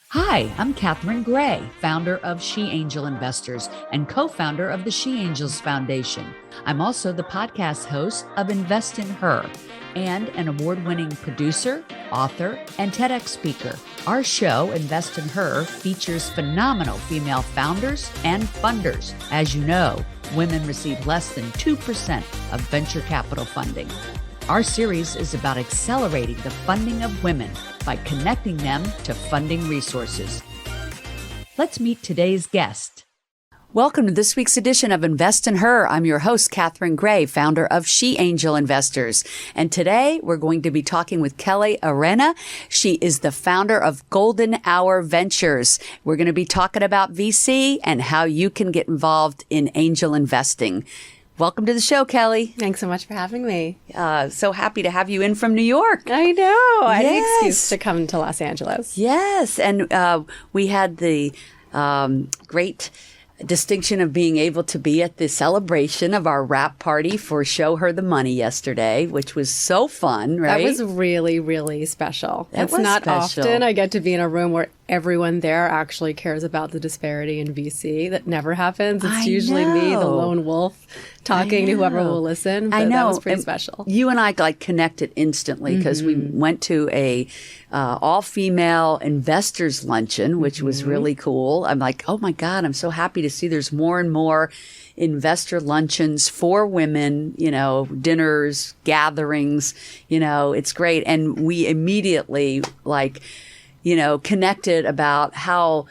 Hi, I'm Catherine Gray, founder of She Angel Investors and co-founder of the She Angels Foundation. I'm also the podcast host of Invest in Her and an award-winning producer, author, and TEDx speaker. Our show, Invest in Her, features phenomenal female founders and funders. As you know, women receive less than 2% of venture capital funding. Our series is about accelerating the funding of women by connecting them to funding resources. Let's meet today's guest. Welcome to this week's edition of Invest in Her. I'm your host, Catherine Gray, founder of She Angel Investors. And today we're going to be talking with Kelley Arena. She is the founder of Golden Hour Ventures. We're going to be talking about VC and how you can get involved in angel investing. Welcome to the show, Kelley. Thanks so much for having me. So happy to have you in from New York. I know. I had an excuse to come to Los Angeles. Yes. And we had the great distinction of being able to be at the celebration of our wrap party for Show Her the Money yesterday, which was so fun, right? That was really, really special. It's not special. Often I get to be in a room where everyone there actually cares about the disparity in VC. That never happens. It's usually me, the lone wolf, talking to whoever will listen. But that was pretty special. You and I connected instantly because we went to a all-female investors luncheon, which was really cool. I'm like, oh my God, I'm so happy to see there's more and more investor luncheons for women, dinners, gatherings, it's great. And we immediately connected about how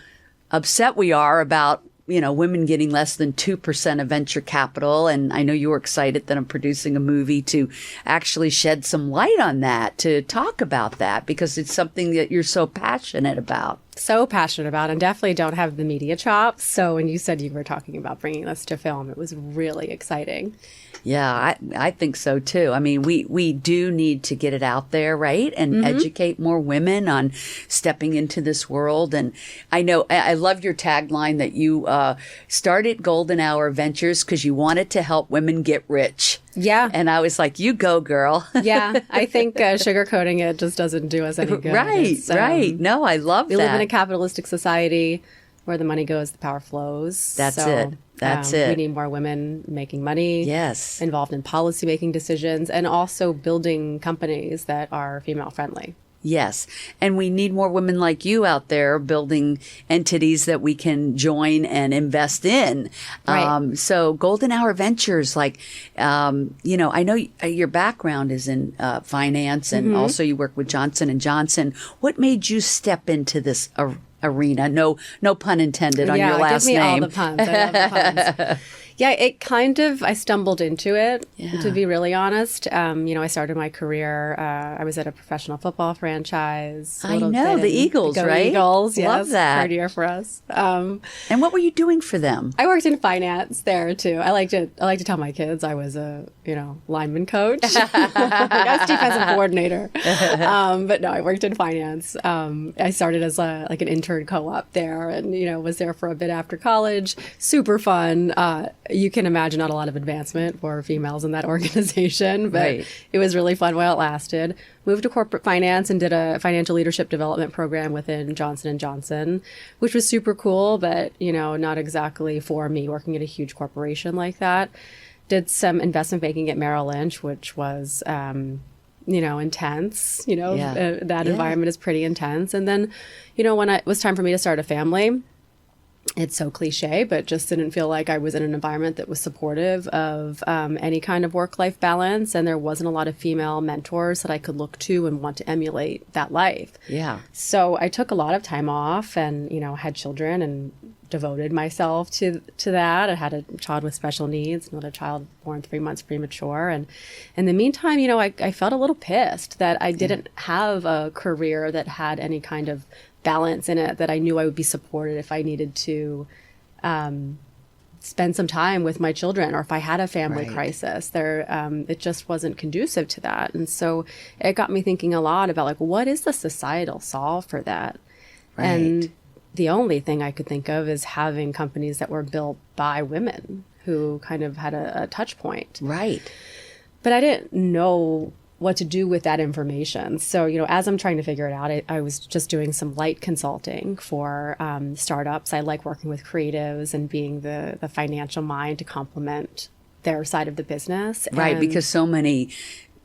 upset we are about, women getting less than 2% of venture capital. And I know you were excited that I'm producing a movie to actually shed some light on that, to talk about that, because it's something that you're so passionate about. So passionate about, and definitely don't have the media chops. So when you said you were talking about bringing this to film, it was really exciting. Yeah, I think so too. I mean, we do need to get it out there, right? And educate more women on stepping into this world. And I know, I love your tagline that you started Golden Hour Ventures because you wanted to help women get rich. Yeah. And I was like, you go, girl. Yeah. I think sugarcoating it just doesn't do us any good. Right, right. No, I love that. We live in a capitalistic society where the money goes, the power flows. That's it. That's it. We need more women making money. Yes. Involved in policy making decisions and also building companies that are female friendly. Yes. And we need more women like you out there building entities that we can join and invest in. Right. So Golden Hour Ventures, I know your background is in finance and also you work with Johnson & Johnson. What made you step into this arena? No pun intended on your last name. Yeah, give me all the puns. I love the puns. Yeah, I stumbled into it, to be really honest. I started my career, I was at a professional football franchise. I know, the Eagles, right? Eagles, yes. Love that. Third year for us. And what were you doing for them? I worked in finance there, too. I like to tell my kids I was a, lineman coach. I was defensive coordinator. But no, I worked in finance. I started as an intern co-op there and, was there for a bit after college. Super fun. You can imagine not a lot of advancement for females in that organization, but It was really fun while it lasted. Moved to corporate finance and did a financial leadership development program within Johnson & Johnson, which was super cool, but, not exactly for me working at a huge corporation like that. Did some investment banking at Merrill Lynch, which was, intense. That environment is pretty intense. And then, when it was time for me to start a family, it's so cliche, but just didn't feel like I was in an environment that was supportive of any kind of work-life balance. And there wasn't a lot of female mentors that I could look to and want to emulate that life. Yeah. So I took a lot of time off and, had children and devoted myself to that. I had a child with special needs, another child born 3 months premature. And in the meantime, I felt a little pissed that I didn't have a career that had any kind of balance in it, that I knew I would be supported if I needed to spend some time with my children or if I had a family crisis. It just wasn't conducive to that. And so it got me thinking a lot about what is the societal solve for that? Right. And the only thing I could think of is having companies that were built by women who kind of had a touch point. Right. But I didn't know what to do with that information. So, as I'm trying to figure it out, I was just doing some light consulting for startups. I like working with creatives and being the financial mind to complement their side of the business. Right, because so many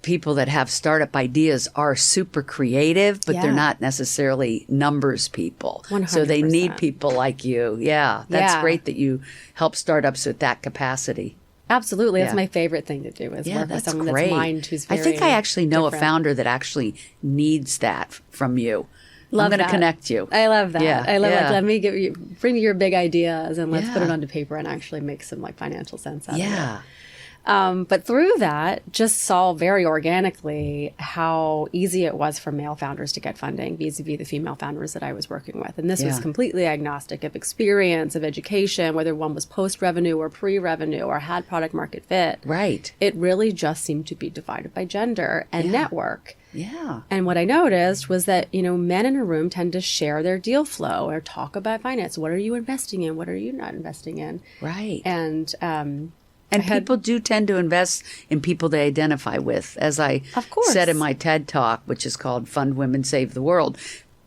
people that have startup ideas are super creative, but they're not necessarily numbers people. 100%. So they need people like you. Yeah, that's great that you help startups with that capacity. Absolutely. That's my favorite thing to do is work with someone that's mind who's very I think I actually know different. a founder that actually needs that from you. Love I'm going to that. connect you. I love that. Yeah, I love yeah. let me bring me your big ideas and let's put it onto paper and actually make some financial sense out of it. But through that, just saw very organically how easy it was for male founders to get funding vis-a-vis the female founders that I was working with. And this was completely agnostic of experience, of education, whether one was post-revenue or pre-revenue or had product market fit. Right. It really just seemed to be divided by gender and network. Yeah. And what I noticed was that, men in a room tend to share their deal flow or talk about finance. What are you investing in? What are you not investing in? Right. And people do tend to invest in people they identify with. As I said in my TED Talk, which is called Fund Women Save the World,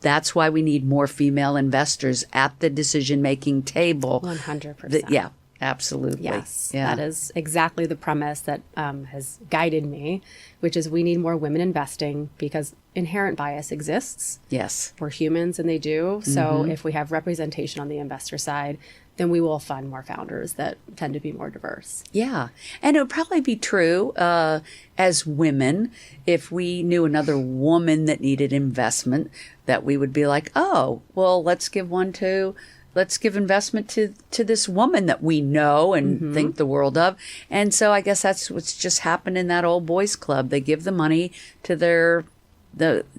that's why we need more female investors at the decision-making table. 100%. Yeah, absolutely. Yes, yeah. that is exactly the premise that has guided me, which is we need more women investing because inherent bias exists. Yes. We're humans and they do. So if we have representation on the investor side, then we will fund more founders that tend to be more diverse. Yeah. And it would probably be true as women, if we knew another woman that needed investment, that we would be like, oh, well, let's give investment to this woman that we know and think the world of. And so I guess that's what's just happened in that old boys club. They give the money to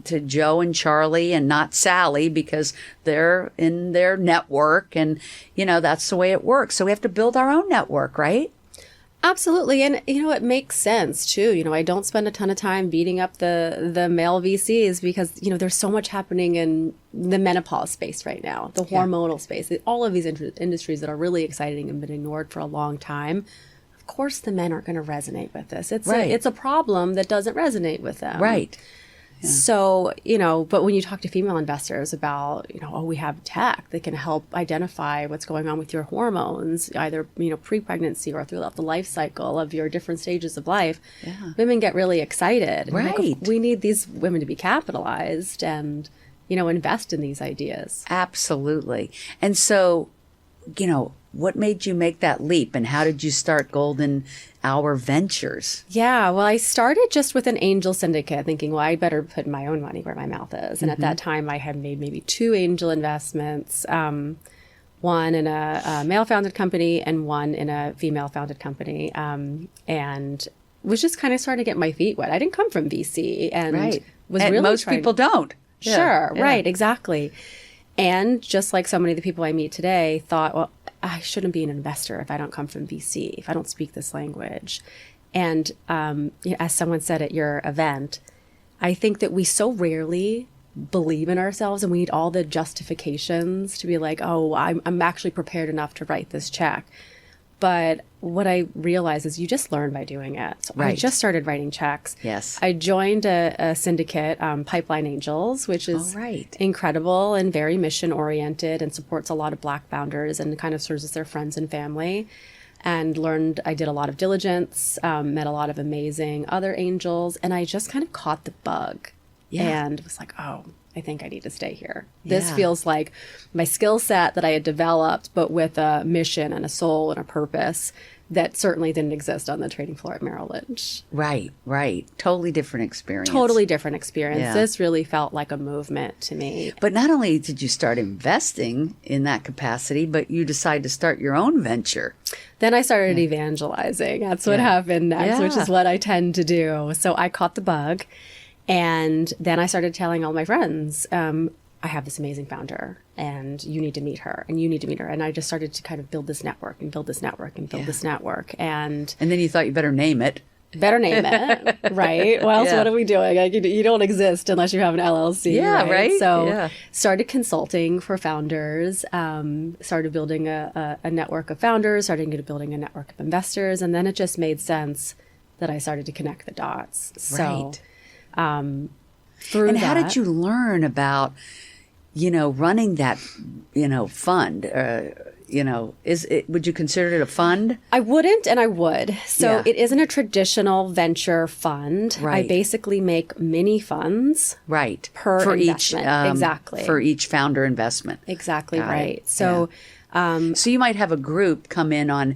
to Joe and Charlie and not Sally because they're in their network, and that's the way it works. So we have to build our own network, right? Absolutely. And it makes sense too. I don't spend a ton of time beating up the male VCs because there's so much happening in the menopause space right now, the hormonal space, all of these industries that are really exciting and been ignored for a long time. Of course the men aren't going to resonate with this. It's a problem that doesn't resonate with them. Right. Yeah. So, but when you talk to female investors about, we have tech that can help identify what's going on with your hormones, either, pre-pregnancy or throughout the life cycle of your different stages of life, women get really excited. Right. Like, we need these women to be capitalized and, invest in these ideas. Absolutely. And so, what made you make that leap and how did you start Golden Hour Ventures? Yeah, well, I started just with an angel syndicate thinking, well, I better put my own money where my mouth is. And at that time, I had made maybe 2 angel investments, one in a male-founded company and one in a female-founded company, and was just kind of starting to get my feet wet. I didn't come from VC and was really most people don't. Sure, right, exactly. And just like so many of the people I meet today thought, well, I shouldn't be an investor if I don't come from VC, if I don't speak this language. And as someone said at your event, I think that we so rarely believe in ourselves and we need all the justifications to be like, oh, I'm actually prepared enough to write this check. But what I realized is you just learn by doing it. So I just started writing checks. Yes. I joined a syndicate, Pipeline Angels, which is incredible and very mission oriented and supports a lot of Black founders and kind of serves as their friends and family. And I did a lot of diligence, met a lot of amazing other angels, and I just kind of caught the bug and was like, oh, I think I need to stay here. This feels like my skill set that I had developed, but with a mission and a soul and a purpose that certainly didn't exist on the trading floor at Merrill Lynch. Right. Totally different experience. Yeah. This really felt like a movement to me. But not only did you start investing in that capacity, but you decided to start your own venture. Then I started evangelizing. That's what happened next, which is what I tend to do. So I caught the bug. And then I started telling all my friends, I have this amazing founder and you need to meet her and you need to meet her. And I just started to kind of build this network and build this network and build this network. And then you thought you better name it. Right? Well, else what are we doing? Like, you don't exist unless you have an LLC. Right? So started consulting for founders, started building a network of founders, started building a network of investors. And then it just made sense that I started to connect the dots. So through And that. how did you learn about, running that, fund? Would you consider it a fund? I wouldn't, and I would. So Yeah. it isn't a traditional venture fund. Right. I basically make mini funds. Right. Per for investment. each Exactly. for each founder investment. Exactly Got it. right. So So you might have a group come in on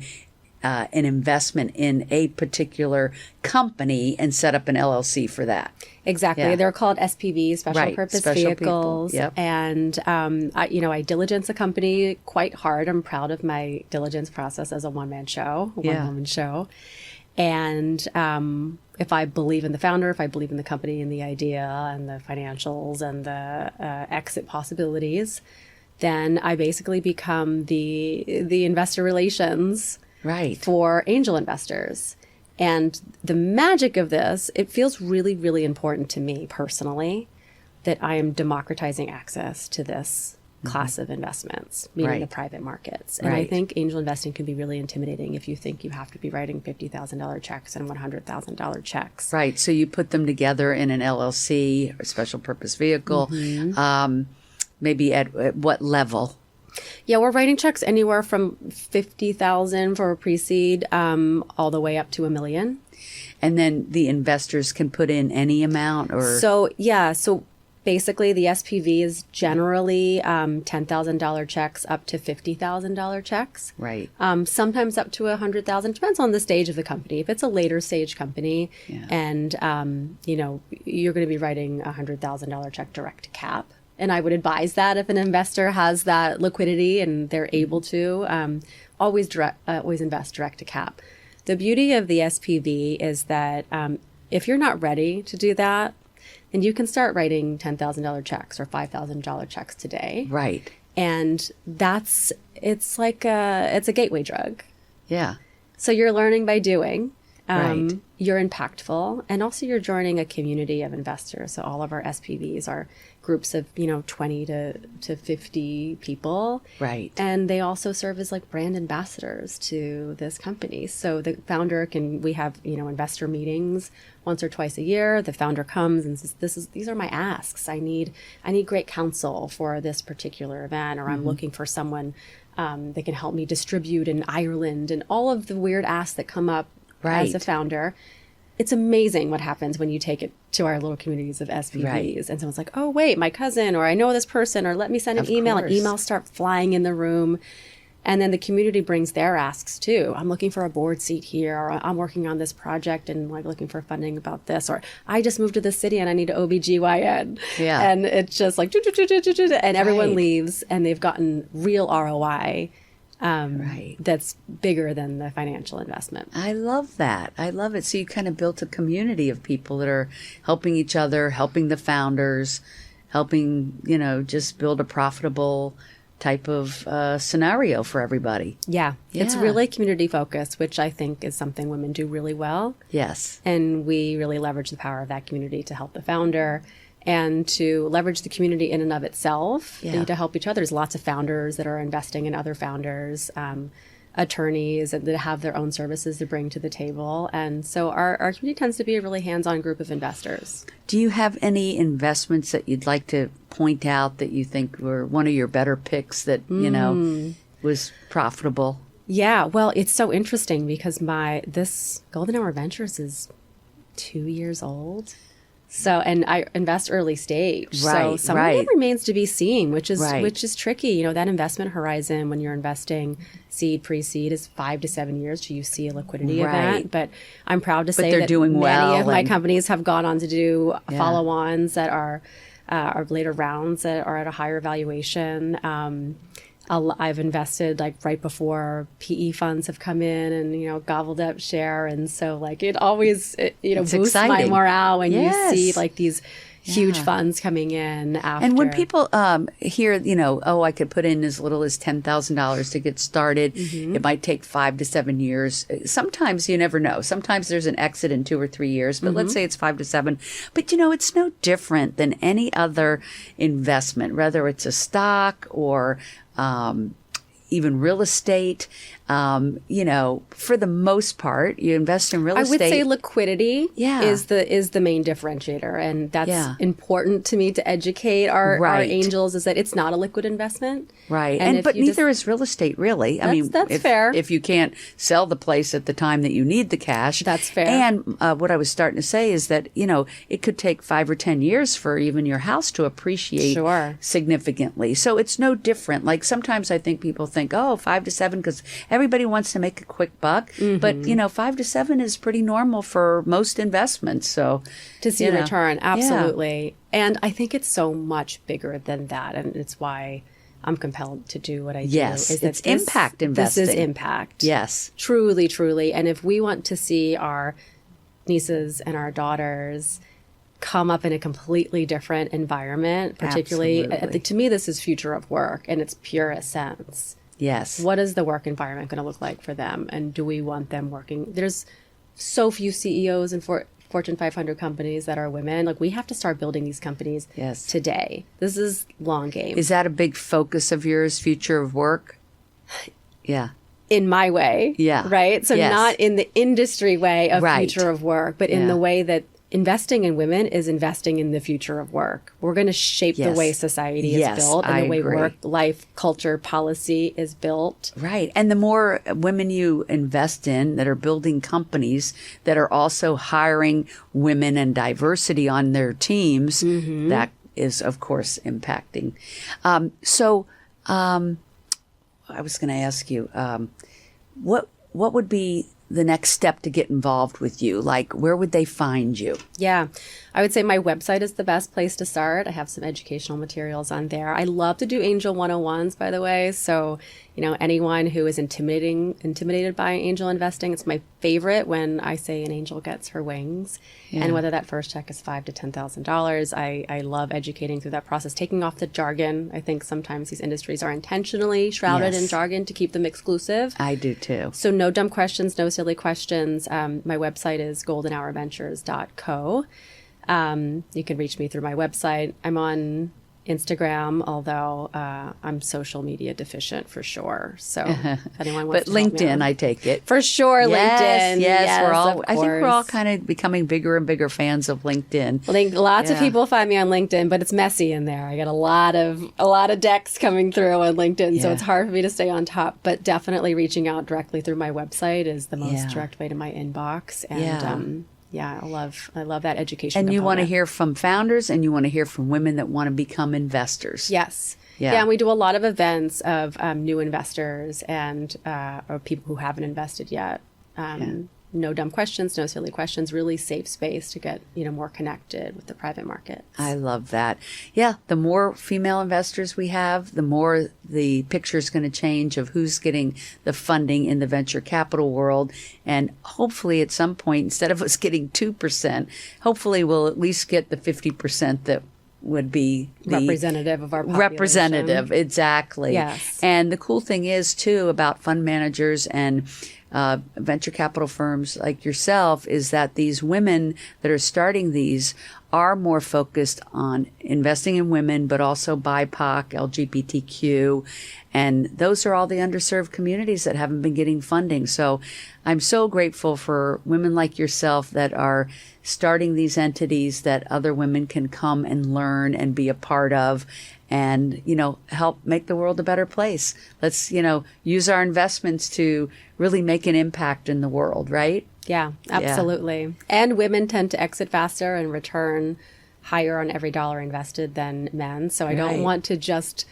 an investment in a particular company and set up an LLC for that. exactly. Yeah. They're called SPV, special Right, purpose special vehicles. people. Yep. And, I diligence a company quite hard. I'm proud of my diligence process as a one-woman show. And if I believe in the founder, if I believe in the company and the idea and the financials and the exit possibilities, then I basically become the investor relations Right. for angel investors. And the magic of this, it feels really, really important to me personally that I am democratizing access to this class of investments, meaning Right. the private markets. And I Right. think angel investing can be really intimidating if you think you have to be writing $50,000 checks and $100,000 checks. Right. So you put them together in an LLC or special purpose vehicle. Maybe at what level? Yeah, we're writing checks anywhere from 50,000 for a pre-seed all the way up to $1 million. And then the investors can put in any amount or So basically the SPV is generally $10,000 checks up to $50,000 checks. right. Sometimes up to $100,000. Depends on the stage of the company. If it's a later stage company and you're going to be writing a $100,000 check direct to cap. And I would advise that if an investor has that liquidity and they're able to, always invest direct to cap. The beauty of the SPV is that if you're not ready to do that, then you can start writing $10,000 checks or $5,000 checks today. Right. And it's a gateway drug. Yeah. So you're learning by doing. Right. You're impactful, and also you're joining a community of investors. So all of our SPVs are groups of 20 to 50 people, Right. and they also serve as like brand ambassadors to this company. So the founder we have investor meetings once or twice a year. The founder comes and says, these are my asks. I need great counsel for this particular event, or I'm looking for someone that can help me distribute in Ireland, and all of the weird asks that come up. Right. As a founder, it's amazing what happens when you take it to our little communities of SPVs. Right. And someone's like, oh, wait, my cousin, or I know this person, or let me send an Of email. course. And emails start flying in the room. And then the community brings their asks too. I'm looking for a board seat here, or I'm working on this project and looking for funding about this, or I just moved to the city and I need an OBGYN. Yeah. And it's just like, and everyone Right. leaves and they've gotten real ROI. Right. That's bigger than the financial investment. I love that. I love it. So you kind of built a community of people that are helping each other, helping the founders, helping, just build a profitable type of scenario for everybody. Yeah. It's Yeah. really community focused, which I think is something women do really well. Yes. And we really leverage the power of that community to help the founder and to leverage the community in and of itself Yeah. and to help each other. There's lots of founders that are investing in other founders, attorneys that have their own services to bring to the table. And so our community tends to be a really hands-on group of investors. Do you have any investments that you'd like to point out that you think were one of your better picks that, was profitable? Yeah, well, it's so interesting because this Golden Hour Ventures is 2 years old. So, and I invest early stage. So Right, some of right. it remains to be seen, which is Right. tricky. That investment horizon when you're investing seed, pre-seed is 5 to 7 years till you see a liquidity Right. event. But I'm proud to say they're that doing well many of my and- companies have gone on to do Yeah. follow-ons that are later rounds that are at a higher valuation. I've invested right before PE funds have come in and, gobbled up share. And so it always, It's boosts my exciting. morale when Yes. you see these huge Yeah. funds coming in after. And when people hear, I could put in as little as $10,000 to get started. It might take 5 to 7 years. Sometimes you never know. Sometimes there's an exit in 2 or 3 years, but let's say it's 5 to 7. But, it's no different than any other investment, whether it's a stock or, even real estate. For the most part, you invest in real estate. I would say liquidity Yeah. is the main differentiator, and that's important to me to educate our angels, is that it's not a liquid investment. Right. But neither is real estate, really. That's fair. If you can't sell the place at the time that you need the cash. That's fair. And what I was starting to say is that, it could take 5 or 10 years for even your house to appreciate significantly. So it's no different. Like sometimes I think people think, 5 to 7, because everybody wants to make a quick buck. Mm-hmm. But, 5 to 7 is pretty normal for most investments. So to see a return, absolutely. Yeah. And I think it's so much bigger than that. And it's why I'm compelled to do what I do. Yes, it's impact investing. This is impact. Yes. Truly, truly. And if we want to see our nieces and our daughters come up in a completely different environment, particularly, to me, this is future of work in its purest sense. Yes. What is the work environment going to look like for them? And do we want them working? There's so few CEOs in Fortune 500 companies that are women. Like, we have to start building these companies today. This is long game. Is that a big focus of yours, future of work? Yeah. In my way. Yeah. Right? So not in the industry way of future of work, but in the way that investing in women is investing in the future of work. We're going to shape the way society is built and the way work, life, culture, policy is built. Right. And the more women you invest in that are building companies that are also hiring women and diversity on their teams, that is, of course, impacting. I was going to ask you, what would be the next step to get involved with you? Like, where would they find you? Yeah, I would say my website is the best place to start. I have some educational materials on there. I love to do Angel 101s, by the way. So, anyone who is intimidated by angel investing, it's my favorite when I say an angel gets her wings. Yeah. And whether that first check is $5,000 to $10,000, I love educating through that process, taking off the jargon. I think sometimes these industries are intentionally shrouded in jargon to keep them exclusive. I do too. So no dumb questions, no silly questions. My website is goldenhourventures.co. You can reach me through my website. I'm on Instagram, although I'm social media deficient for sure. So if anyone wants to LinkedIn, I take it. For sure, LinkedIn. Yes, I think we're all kind of becoming bigger and bigger fans of LinkedIn. Lots of people find me on LinkedIn, but it's messy in there. I got a lot of decks coming through on LinkedIn, so it's hard for me to stay on top. But definitely reaching out directly through my website is the most direct way to my inbox. And I love that education. And you want to hear from founders, and you want to hear from women that want to become investors. Yes. Yeah, and we do a lot of events of new investors and or people who haven't invested yet. No dumb questions, no silly questions, really safe space to get, more connected with the private market. I love that. Yeah, the more female investors we have, the more the picture is going to change of who's getting the funding in the venture capital world. And hopefully at some point, instead of us getting 2%, hopefully we'll at least get the 50% that would be the representative of our population. Representative, exactly. Yes. And the cool thing is, too, about fund managers and venture capital firms like yourself is that these women that are starting these are more focused on investing in women, but also BIPOC, LGBTQ, and those are all the underserved communities that haven't been getting funding. So I'm so grateful for women like yourself that are starting these entities that other women can come and learn and be a part of and, help make the world a better place. Let's, use our investments to really make an impact in the world, right? Yeah, absolutely. Yeah. And women tend to exit faster and return higher on every dollar invested than men. So I don't want to just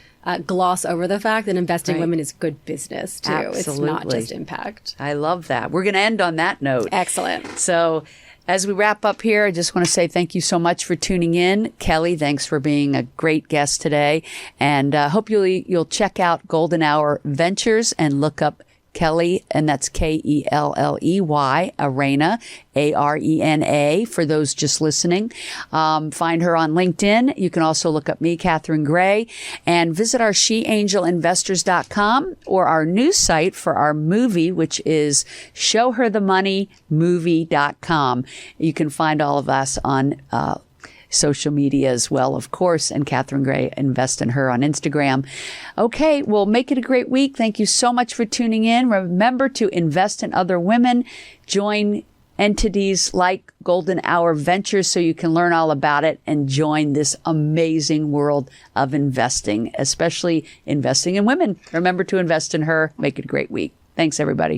gloss over the fact that investing in women is good business, too. Absolutely. It's not just impact. I love that. We're going to end on that note. Excellent. So as we wrap up here, I just want to say thank you so much for tuning in. Kelley, thanks for being a great guest today. And hope you'll check out Golden Hour Ventures and look up Kelley, and that's Kelley, Arena, Arena, for those just listening. Find her on LinkedIn. You can also look up me, Catherine Gray, and visit our sheangelinvestors.com or our news site for our movie, which is showherthemoneymovie.com. You can find all of us on social media as well, of course. And Catherine Gray, Invest in Her on Instagram. Okay, well, make it a great week. Thank you so much for tuning in. Remember to invest in other women. Join entities like Golden Hour Ventures so you can learn all about it and join this amazing world of investing, especially investing in women. Remember to invest in her. Make it a great week. Thanks, everybody.